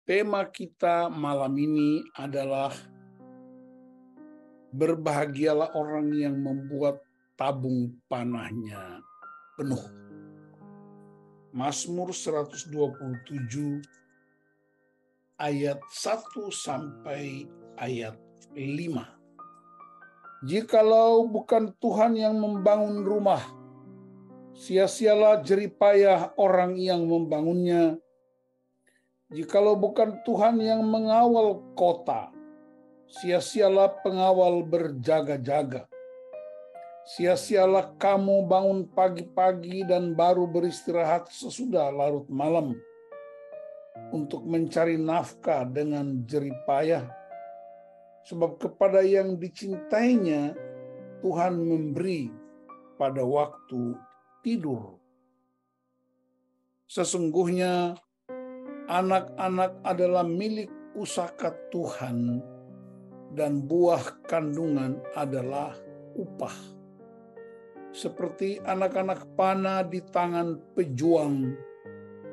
Tema kita malam ini adalah berbahagialah orang yang membuat tabung panahnya penuh. Mazmur 127 ayat 1 sampai ayat 5. Jikalau bukan Tuhan yang membangun rumah, sia-sialah jeripayah orang yang membangunnya. Jikalau bukan Tuhan yang mengawal kota, sia-sialah pengawal berjaga-jaga. Sia-sialah kamu bangun pagi-pagi dan baru beristirahat sesudah larut malam untuk mencari nafkah dengan jeripayah. Sebab kepada yang dicintainya Tuhan memberi pada waktu tidur. Sesungguhnya anak-anak adalah milik pusaka Tuhan, dan buah kandungan adalah upah. Seperti anak-anak panah di tangan pejuang,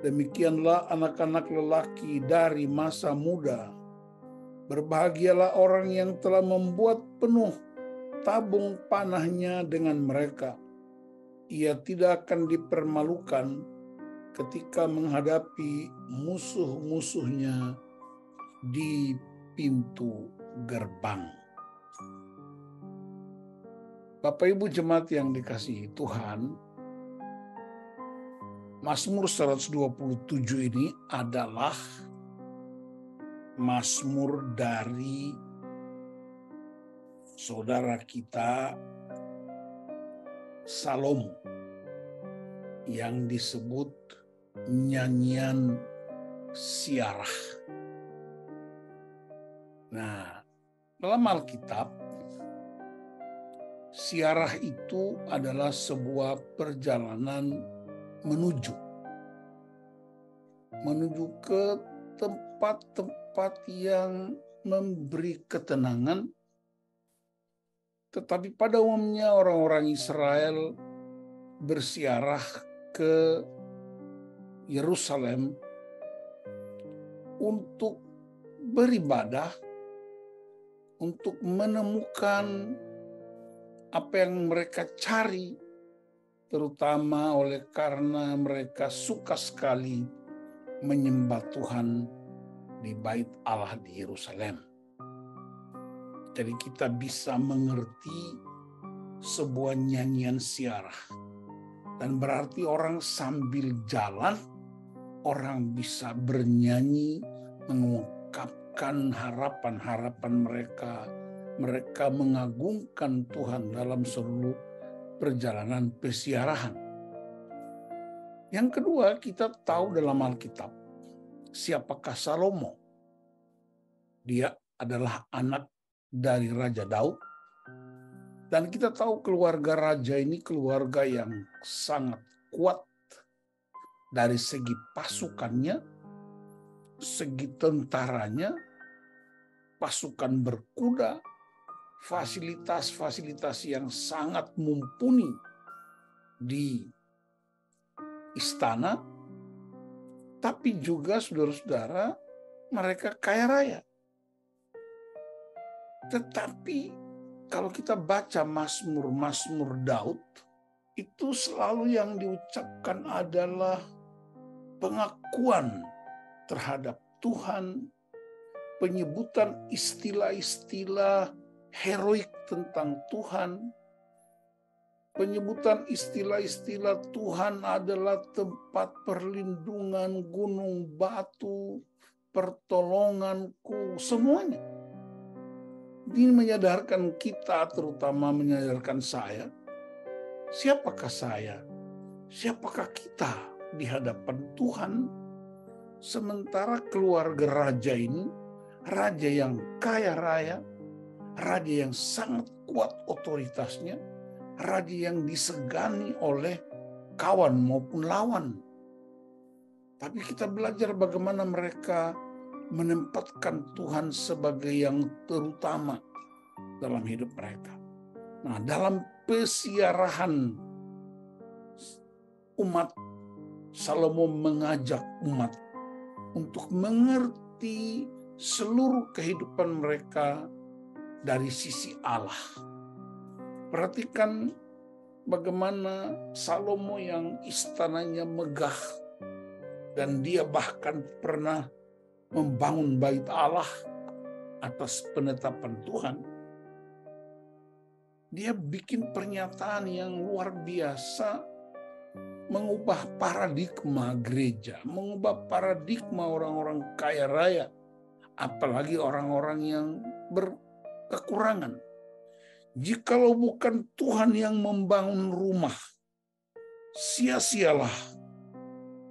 demikianlah anak-anak lelaki dari masa muda. Berbahagialah orang yang telah membuat penuh tabung panahnya dengan mereka. Ia tidak akan dipermalukan ketika menghadapi musuh-musuhnya di pintu gerbang. Bapak Ibu jemaat yang dikasihi Tuhan, Mazmur 127 ini adalah Mazmur dari saudara kita Salomo yang disebut nyanyian siarah. Nah, dalam Alkitab, siarah itu adalah sebuah perjalanan menuju ke tempat-tempat yang memberi ketenangan. Tetapi pada umumnya orang-orang Israel bersiarah ke Yerusalem untuk beribadah, untuk menemukan apa yang mereka cari, terutama oleh karena mereka suka sekali menyembah Tuhan di Bait Allah di Yerusalem. Jadi kita bisa mengerti sebuah nyanyian siarah. Dan berarti orang sambil jalan, orang bisa bernyanyi, mengungkapkan harapan-harapan mereka. Mereka mengagungkan Tuhan dalam seluruh perjalanan pesiarahan. Yang kedua, kita tahu dalam Alkitab, siapakah Salomo? Dia adalah anak dari Raja Daud. Dan kita tahu keluarga raja ini keluarga yang sangat kuat dari segi pasukannya, segi tentaranya, pasukan berkuda, fasilitas-fasilitas yang sangat mumpuni di istana, tapi juga saudara-saudara mereka kaya raya. Tetapi kalau kita baca Mazmur Daud, itu selalu yang diucapkan adalah pengakuan terhadap Tuhan, penyebutan istilah-istilah heroik tentang Tuhan, penyebutan istilah-istilah Tuhan adalah tempat perlindungan, gunung batu, pertolonganku, semuanya. Ini menyadarkan kita, terutama menyadarkan saya, siapakah saya? Siapakah kita di hadapan Tuhan? Sementara keluarga raja ini, raja yang kaya raya, raja yang sangat kuat otoritasnya, raja yang disegani oleh kawan maupun lawan. Tapi kita belajar bagaimana mereka menempatkan Tuhan sebagai yang terutama dalam hidup mereka. Nah, dalam pesiarahan umat, Salomo mengajak umat untuk mengerti mengamati seluruh kehidupan mereka dari sisi Allah. Perhatikan bagaimana Salomo yang istananya megah dan dia bahkan pernah membangun bait Allah atas penetapan Tuhan. Dia bikin pernyataan yang luar biasa, mengubah paradigma gereja, mengubah paradigma orang-orang kaya raya, apalagi orang-orang yang berkekurangan. Jikalau bukan Tuhan yang membangun rumah, sia-sialah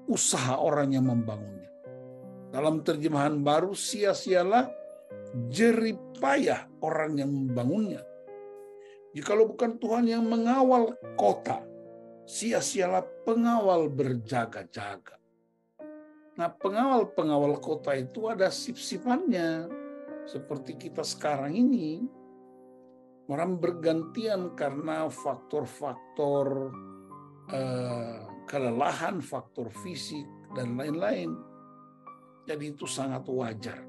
usaha orang yang membangunnya. Dalam terjemahan baru, sia-sialah jeripayah orang yang membangunnya. Jikalau bukan Tuhan yang mengawal kota, sia-sialah pengawal berjaga-jaga. Nah, pengawal-pengawal kota itu ada sip-sipannya. Seperti kita sekarang ini, orang bergantian karena faktor-faktor kelelahan, faktor fisik, dan lain-lain. Jadi itu sangat wajar.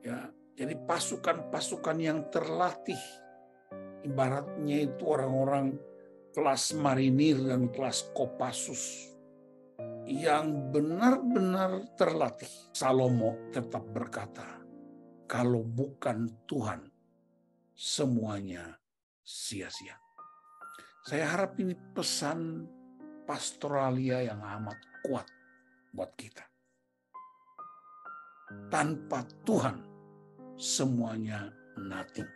Ya, jadi pasukan-pasukan yang terlatih, ibaratnya itu orang-orang kelas marinir dan kelas Kopassus yang benar-benar terlatih. Salomo tetap berkata, kalau bukan Tuhan, semuanya sia-sia. Saya harap ini pesan pastoralia yang amat kuat buat kita. Tanpa Tuhan, semuanya nothing.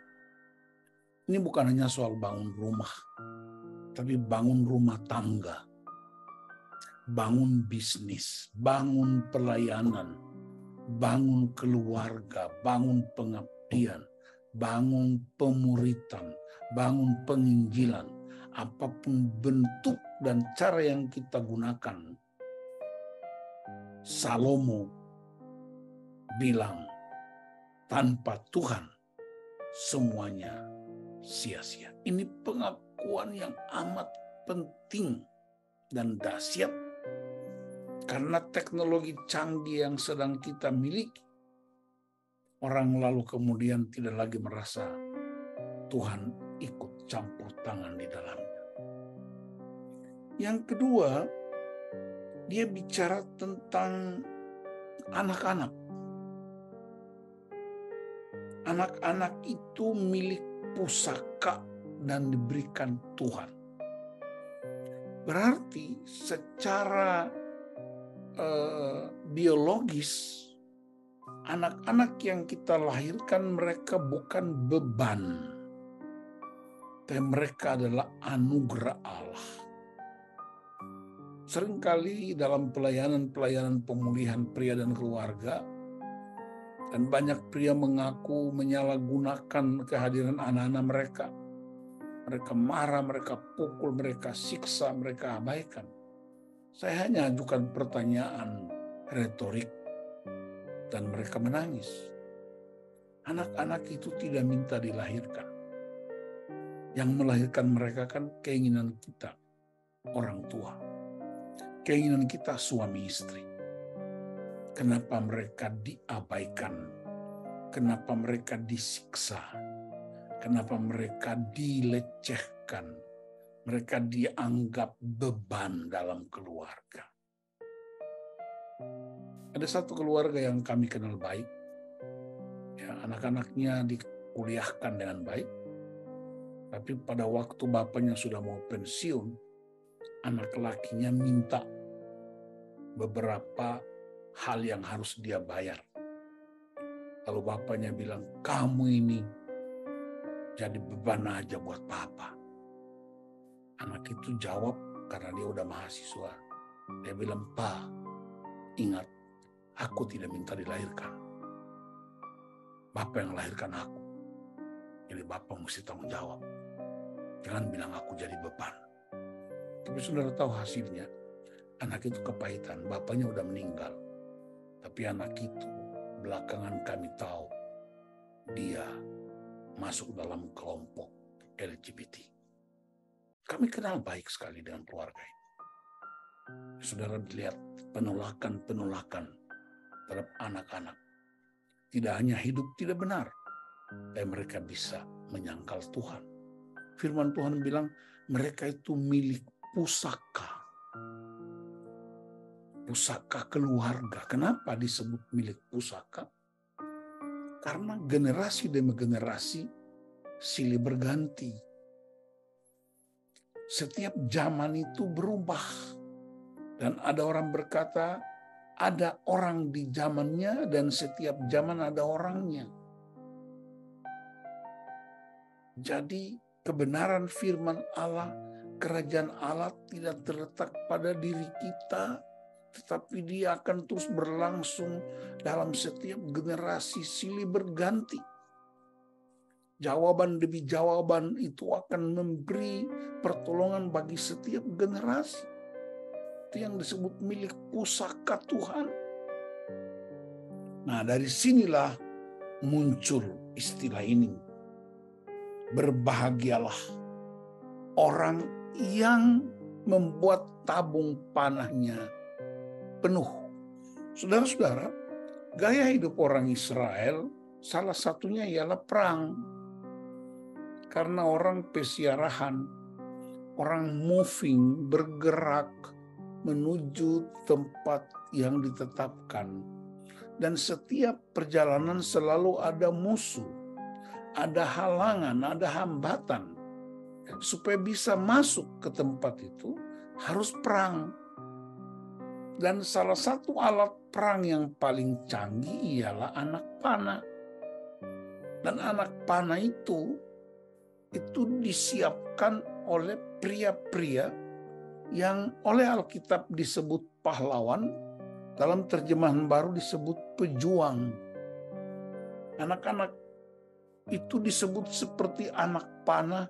Ini bukan hanya soal bangun rumah, tapi bangun rumah tangga, bangun bisnis, bangun pelayanan, bangun keluarga, bangun pengabdian, bangun pemuritan, bangun penginjilan, apapun bentuk dan cara yang kita gunakan. Salomo bilang, tanpa Tuhan semuanya sia-sia. Ini pengakuan yang amat penting dan dahsyat karena teknologi canggih yang sedang kita miliki. Orang lalu kemudian tidak lagi merasa Tuhan ikut campur tangan di dalamnya. Yang kedua, dia bicara tentang anak-anak. Anak-anak itu milik pusaka dan diberikan Tuhan. Berarti secara biologis, anak-anak yang kita lahirkan mereka bukan beban, tapi mereka adalah anugerah Allah. Seringkali dalam pelayanan pemulihan pria dan keluarga, dan banyak pria mengaku menyalahgunakan kehadiran anak-anak mereka. Mereka marah, mereka pukul, mereka siksa, mereka abaikan. Saya hanya ajukan pertanyaan retorik dan mereka menangis. Anak-anak itu tidak minta dilahirkan. Yang melahirkan mereka kan keinginan kita, orang tua. Keinginan kita suami istri. Kenapa mereka diabaikan? Kenapa mereka disiksa? Kenapa mereka dilecehkan? Mereka dianggap beban dalam keluarga. Ada satu keluarga yang kami kenal baik. Ya, anak-anaknya dikuliahkan dengan baik. Tapi pada waktu bapaknya sudah mau pensiun, anak lakinya minta beberapa hal yang harus dia bayar. Lalu bapaknya bilang, kamu ini jadi beban aja buat papa. Anak itu jawab karena dia udah mahasiswa. Dia bilang, Pak, ingat, aku tidak minta dilahirkan. Bapak yang lahirkan aku. Jadi bapak mesti tanggung jawab. Jangan bilang aku jadi beban. Tapi saudara tahu hasilnya. Anak itu kepahitan, bapaknya udah meninggal. Tapi anak itu belakangan kami tahu dia masuk dalam kelompok LGBT. Kami kenal baik sekali dengan keluarga ini. Saudara lihat penolakan-penolakan terhadap anak-anak. Tidak hanya hidup tidak benar, tapi mereka bisa menyangkal Tuhan. Firman Tuhan bilang mereka itu milik pusaka. Pusaka keluarga. Kenapa disebut milik pusaka? Karena generasi demi generasi silih berganti. Setiap zaman itu berubah. Dan ada orang berkata, ada orang di zamannya dan setiap zaman ada orangnya. Jadi kebenaran firman Allah, kerajaan Allah tidak terletak pada diri kita, tetapi dia akan terus berlangsung dalam setiap generasi silih berganti. Jawaban demi jawaban itu akan memberi pertolongan bagi setiap generasi. Itu yang disebut milik pusaka Tuhan. Nah, dari sinilah muncul istilah ini. Berbahagialah orang yang membuat tabung panahnya penuh. Saudara-saudara, gaya hidup orang Israel salah satunya ialah perang. Karena orang pesiarahan, orang moving, bergerak menuju tempat yang ditetapkan. Dan setiap perjalanan selalu ada musuh, ada halangan, ada hambatan. Supaya bisa masuk ke tempat itu harus perang. Dan salah satu alat perang yang paling canggih ialah anak panah. Dan anak panah itu disiapkan oleh pria-pria yang oleh Alkitab disebut pahlawan, dalam terjemahan baru disebut pejuang. Anak-anak itu disebut seperti anak panah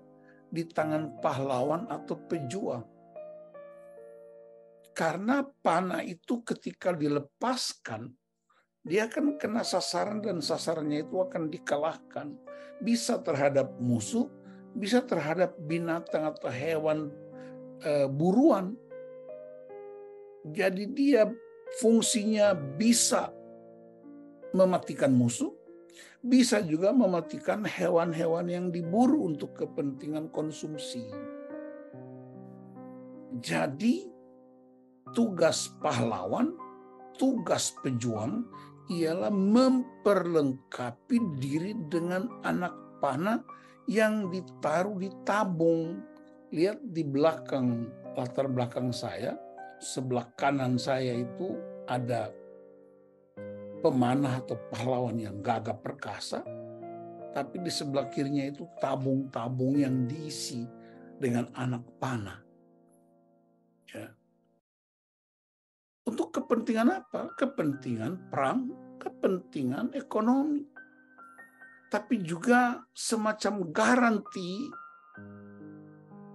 di tangan pahlawan atau pejuang. Karena panah itu ketika dilepaskan, dia akan kena sasaran dan sasarannya itu akan dikalahkan. Bisa terhadap musuh, bisa terhadap binatang atau hewan buruan. Jadi dia fungsinya bisa mematikan musuh, bisa juga mematikan hewan-hewan yang diburu untuk kepentingan konsumsi. Jadi tugas pahlawan, tugas pejuang ialah memperlengkapi diri dengan anak panah yang ditaruh di tabung. Lihat di belakang, latar belakang saya, sebelah kanan saya itu ada pemanah atau pahlawan yang gagah perkasa, tapi di sebelah kirinya itu tabung-tabung yang diisi dengan anak panah. Ya. Untuk kepentingan apa? Kepentingan perang, kepentingan ekonomi. Tapi juga semacam garansi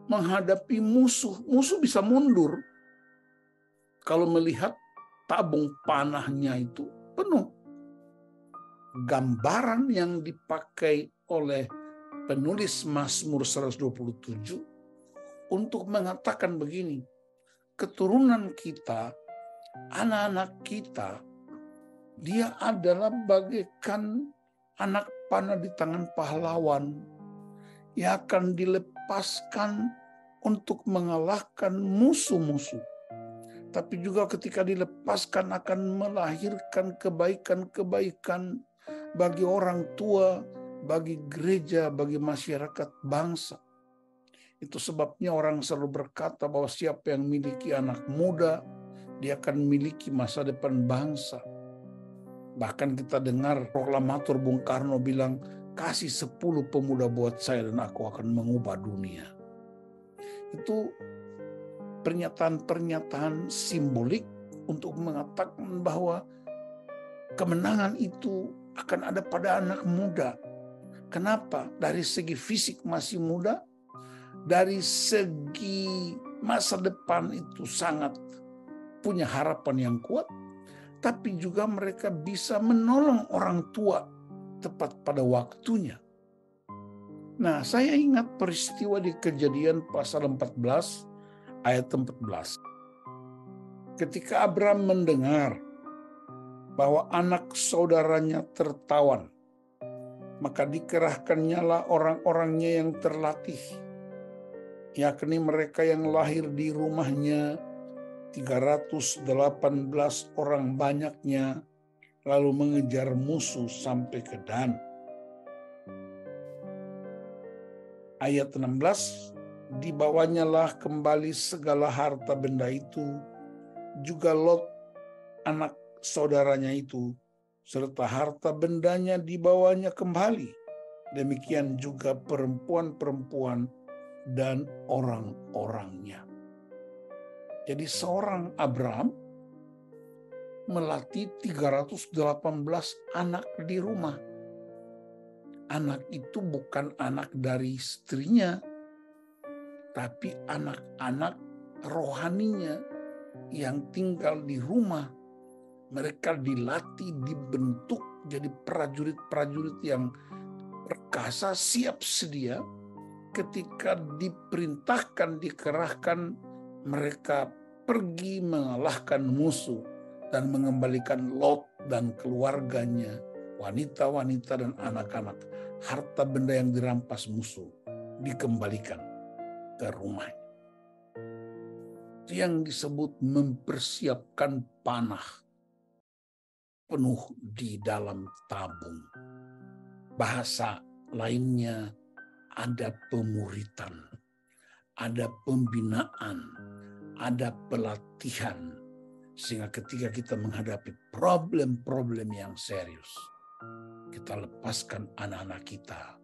menghadapi musuh. Musuh bisa mundur kalau melihat tabung panahnya itu penuh. Gambaran yang dipakai oleh penulis Mazmur 127 untuk mengatakan begini, keturunan kita, anak-anak kita, dia adalah bagaikan anak panah di tangan pahlawan yang akan dilepaskan untuk mengalahkan musuh-musuh. Tapi juga ketika dilepaskan akan melahirkan kebaikan-kebaikan bagi orang tua, bagi gereja, bagi masyarakat bangsa. Itu sebabnya orang selalu berkata bahwa siapa yang memiliki anak muda, dia akan memiliki masa depan bangsa. Bahkan kita dengar proklamator Bung Karno bilang, kasih 10 pemuda buat saya dan aku akan mengubah dunia. Itu pernyataan-pernyataan simbolik untuk mengatakan bahwa kemenangan itu akan ada pada anak muda. Kenapa? Dari segi fisik masih muda, dari segi masa depan itu sangat punya harapan yang kuat, tapi juga mereka bisa menolong orang tua tepat pada waktunya. Nah, saya ingat peristiwa di Kejadian pasal 14 ayat 14. Ketika Abraham mendengar bahwa anak saudaranya tertawan, maka dikerahkannya lah orang-orangnya yang terlatih, yakni mereka yang lahir di rumahnya 318 orang banyaknya, lalu mengejar musuh sampai ke Dan. Ayat 16, dibawanyalah kembali segala harta benda itu, juga Lot anak saudaranya itu, serta harta bendanya dibawanya kembali. Demikian juga perempuan-perempuan dan orang-orangnya. Jadi seorang Abraham melatih 318 anak di rumah. Anak itu bukan anak dari istrinya, tapi anak-anak rohaninya yang tinggal di rumah. Mereka dilatih, dibentuk jadi prajurit-prajurit yang perkasa, siap sedia ketika diperintahkan, dikerahkan, mereka pergi mengalahkan musuh dan mengembalikan Lot dan keluarganya, wanita-wanita dan anak-anak. Harta benda yang dirampas musuh dikembalikan ke rumahnya. Itu yang disebut mempersiapkan panah penuh di dalam tabung. Bahasa lainnya ada pemuritan, ada pembinaan, ada pelatihan, sehingga ketika kita menghadapi problem-problem yang serius, kita lepaskan anak-anak kita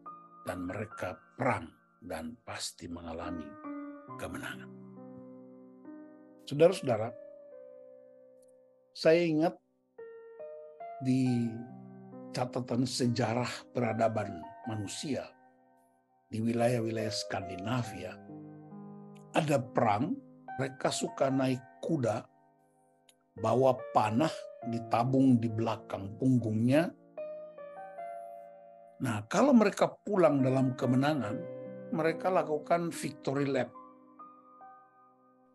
dan mereka perang dan pasti mengalami kemenangan. Saudara-saudara, saya ingat di catatan sejarah peradaban manusia di wilayah-wilayah Skandinavia, ada perang, mereka suka naik kuda, bawa panah ditabung di belakang punggungnya. Nah, kalau mereka pulang dalam kemenangan, mereka lakukan victory lap.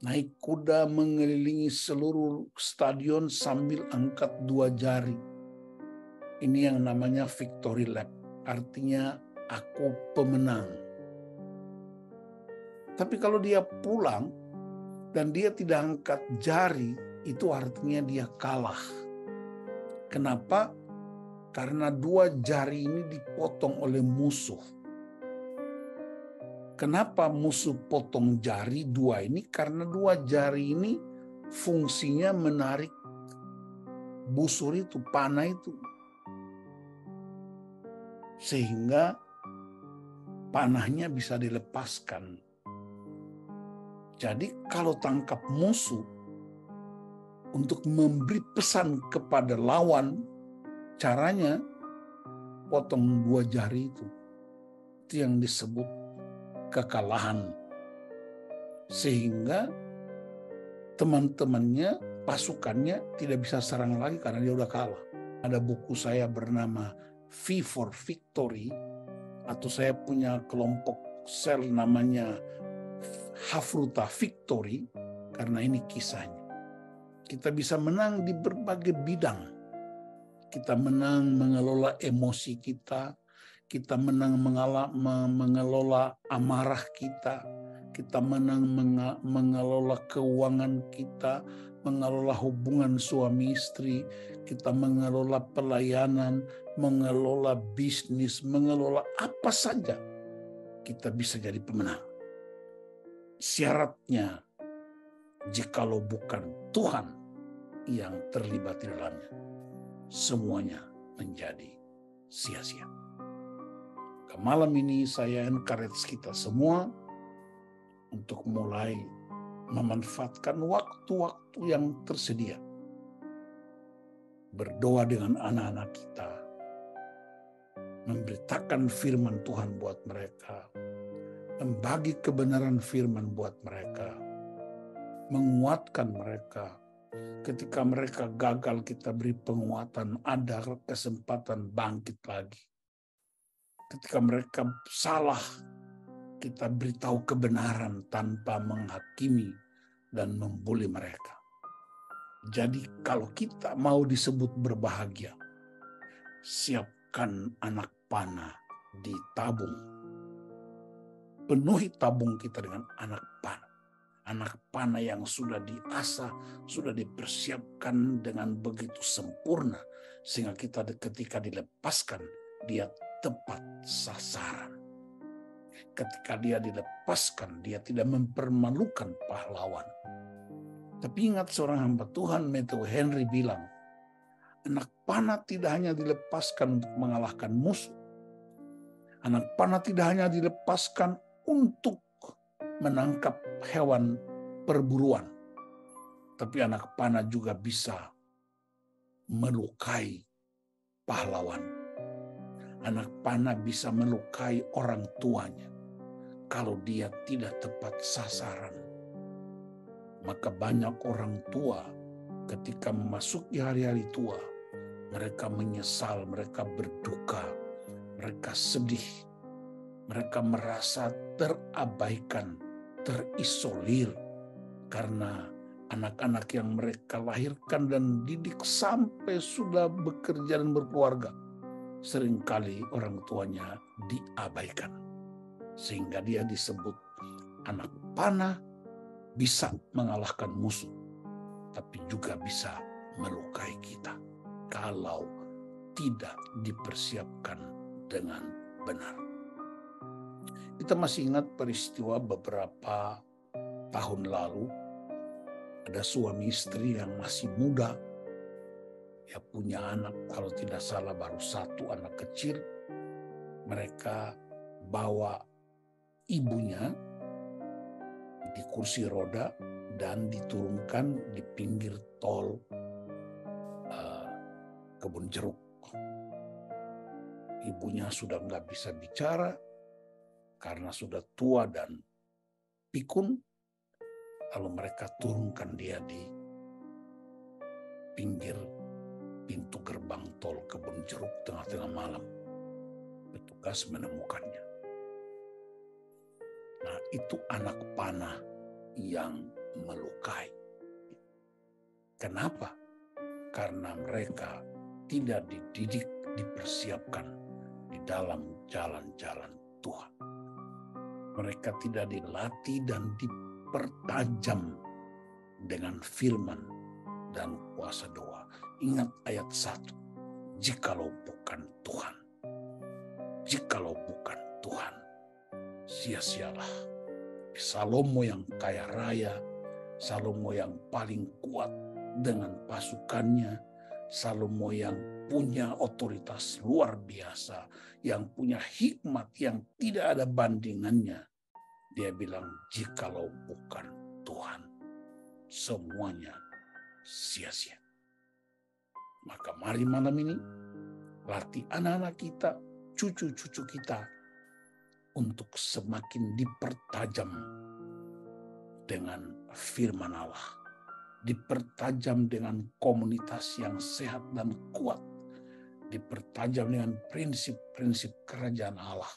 Naik kuda mengelilingi seluruh stadion sambil angkat 2 jari. Ini yang namanya victory lap, artinya aku pemenang. Tapi kalau dia pulang dan dia tidak angkat jari, itu artinya dia kalah. Kenapa? Karena 2 jari ini dipotong oleh musuh. Kenapa musuh potong jari 2 ini? Karena 2 jari ini fungsinya menarik busur itu, panah itu. Sehingga panahnya bisa dilepaskan. Jadi kalau tangkap musuh untuk memberi pesan kepada lawan, caranya potong 2 jari itu. Itu yang disebut kekalahan. Sehingga teman-temannya, pasukannya tidak bisa serang lagi karena dia udah kalah. Ada buku saya bernama V for Victory, atau saya punya kelompok sel namanya Hafruta Victory, karena ini kisahnya. Kita bisa menang di berbagai bidang. Kita menang mengelola emosi kita, kita menang mengelola amarah kita menang mengelola keuangan kita, mengelola hubungan suami istri, kita mengelola pelayanan, mengelola bisnis, mengelola apa saja, kita bisa jadi pemenang. Syaratnya, jikalau bukan Tuhan yang terlibat di dalamnya, semuanya menjadi sia-sia. Malam ini saya encourage kita semua untuk mulai memanfaatkan waktu-waktu yang tersedia. Berdoa dengan anak-anak kita, memberitakan firman Tuhan buat mereka, membagi kebenaran firman buat mereka, menguatkan mereka. Ketika mereka gagal, kita beri penguatan, ada kesempatan bangkit lagi. Ketika mereka salah, kita beritahu kebenaran tanpa menghakimi dan membuli mereka. Jadi kalau kita mau disebut berbahagia, siapkan anak panah ditabung. Penuhi tabung kita dengan anak panah. Anak panah yang sudah diasah, sudah dipersiapkan dengan begitu sempurna. Sehingga kita ketika dilepaskan, dia tepat sasaran. Ketika dia dilepaskan, dia tidak mempermalukan pahlawan. Tapi ingat seorang hamba Tuhan, Matthew Henry bilang, anak panah tidak hanya dilepaskan untuk mengalahkan musuh. Anak panah tidak hanya dilepaskan untuk menangkap hewan perburuan. Tapi anak panah juga bisa melukai pahlawan. Anak panah bisa melukai orang tuanya kalau dia tidak tepat sasaran. Maka banyak orang tua ketika memasuki hari-hari tua, mereka menyesal, mereka berduka, mereka sedih, mereka merasa terabaikan, terisolir karena anak-anak yang mereka lahirkan dan didik sampai sudah bekerja dan berkeluarga, seringkali orang tuanya diabaikan. Sehingga dia disebut anak panah, bisa mengalahkan musuh, tapi juga bisa melukai kita kalau tidak dipersiapkan dengan benar. Kita masih ingat peristiwa beberapa tahun lalu, ada suami istri yang masih muda, ya punya anak, kalau tidak salah baru satu anak kecil. Mereka bawa ibunya di kursi roda dan diturunkan di pinggir tol Kebun Jeruk. Ibunya sudah nggak bisa bicara karena sudah tua dan pikun. Lalu mereka turunkan dia di pinggir pintu gerbang tol Kebun Jeruk tengah-tengah malam. Petugas menemukannya. Nah, itu anak panah yang melukai. Kenapa? Karena mereka tidak dididik, dipersiapkan di dalam jalan-jalan Tuhan. Mereka tidak dilatih dan dipertajam dengan firman dan kuasa doa. Ingat ayat 1, jikalau bukan Tuhan, jikalau bukan Tuhan, sia-sialah. Salomo yang kaya raya, Salomo yang paling kuat dengan pasukannya, Salomo yang punya otoritas luar biasa, yang punya hikmat yang tidak ada bandingannya. Dia bilang, jikalau bukan Tuhan, semuanya sia-sia. Maka mari malam ini, latih anak-anak kita, cucu-cucu kita, untuk semakin dipertajam dengan firman Allah. Dipertajam dengan komunitas yang sehat dan kuat. Dipertajam dengan prinsip-prinsip kerajaan Allah.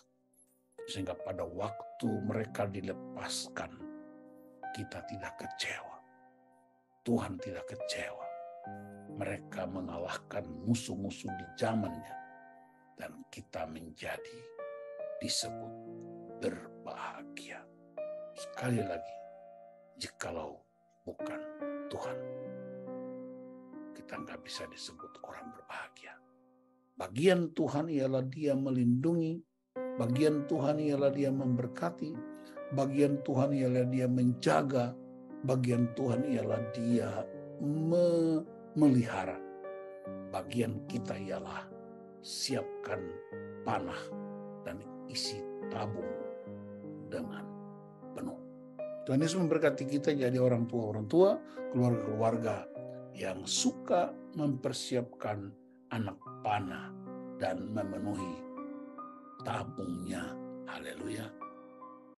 Sehingga pada waktu mereka dilepaskan, kita tidak kecewa. Tuhan tidak kecewa. Mereka mengalahkan musuh-musuh di zamannya. Dan kita menjadi disebut berbahagia. Sekali lagi, jikalau bukan Tuhan, kita nggak bisa disebut orang berbahagia. Bagian Tuhan ialah Dia melindungi, bagian Tuhan ialah Dia memberkati, bagian Tuhan ialah Dia menjaga, bagian Tuhan ialah Dia memelihara. Bagian kita ialah siapkan panah dan isi tabung dengan penuh. Tuhan Yesus memberkati kita jadi orang tua, keluarga-keluarga yang suka mempersiapkan anak panah dan memenuhi tabungnya. Haleluya.